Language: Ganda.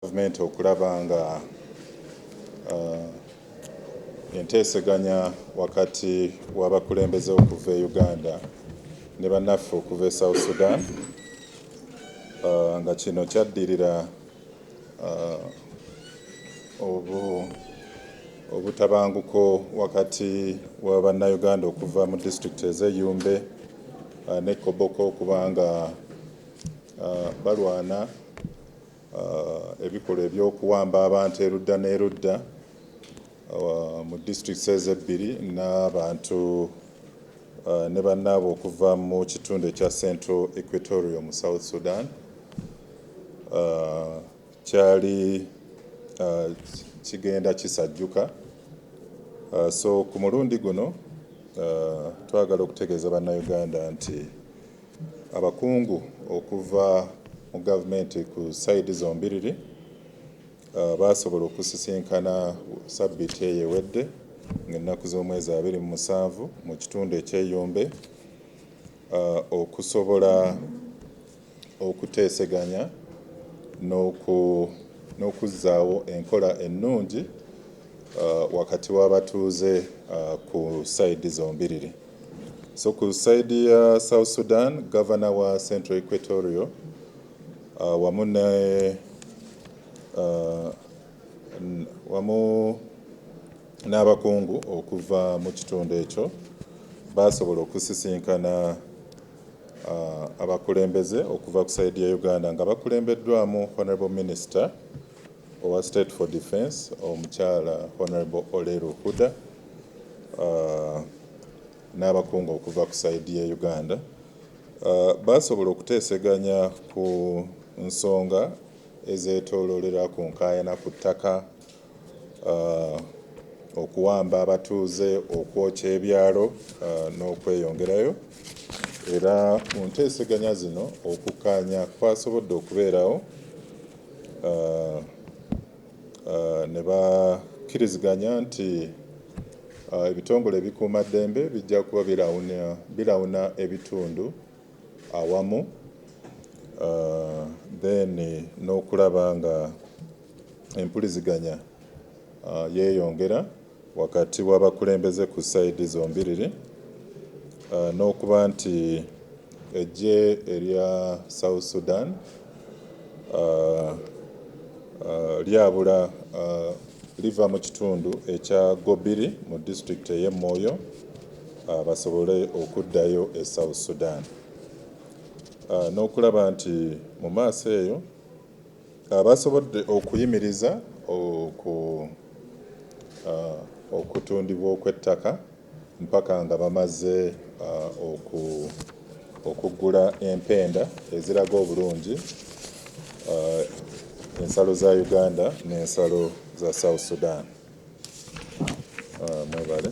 Gavumenti okulaba nga enteeseganya wakati w'abakulembeze okuva e Uganda ne bannaffe okuva e South Sudan nga kino kyaddirira obutabanguko wakati wa bannayuganda okuva mu disitulikiti ez'Eyumbe ne Koboko kubanga balwana ebikolwa ebyokuwamba abantu erudda n'erudda mu disitulikiti ezebbiri n'abantu ne bannaabwe okuva mu kitundu ekya Central Equatoria mu South Sudan. Kyali kigenda kisajjuka. So ku mulundi guno twagala okutegeeza bannayuganda nti abakungu okuva mu gavumenti ku sayidi zombiriri baasobola okusisinkana sabbiiti eyo ewedde ng'ennaku z'omwezi 27 mu kitundu eky'Eyumbe okusobola okuteeseganya n'okuzzaawo enkola ennungi wakati w'abatuuze ku sayidi zombiriri. So ku sayidi ya South Sudan, gavana wa Central Equatoria wamu n'abakungu okuva mu kitundu ekyo baasobola okusisinkana abakulembeze okuva ku sayidi ya Uganda nga bakulembeddwamu Honorable Minister owa State for Defence omukyala Honorable Oleru Huda n'abakungu okuva ku sayidi ya Uganda baasobola okuteeseganya ku nsonga ezeetooloolera ku nkaayana ku ttaka, okuwamba abatuuze, okwokya ebyalo n'okweyongerayo. Era mu nteeseganya zino okukkaanya kwasobodde okubeerawo ne bakkiriziganya nti ebitongole ebikuumaddembe bijja kuba birawuna ebitundu awamu then n'okulaba nga empuliziganya yeeyongera wakati w'abakulembeze ku sayidi zombiriri n'okuba nti eggye erya South Sudan lyabula liva mu kitundu ekya Gobiri mu disitulikiti ey'e Moyo basobole okuddayo e South Sudan. N'okulaba nti mu maaso eyo basobodde okuyimiriza okutundibwa okw'ettaka mpaka nga bamaze okuggula empenda eziraga obulungi ensalo za Uganda n'ensalo za South Sudan. Mwebale.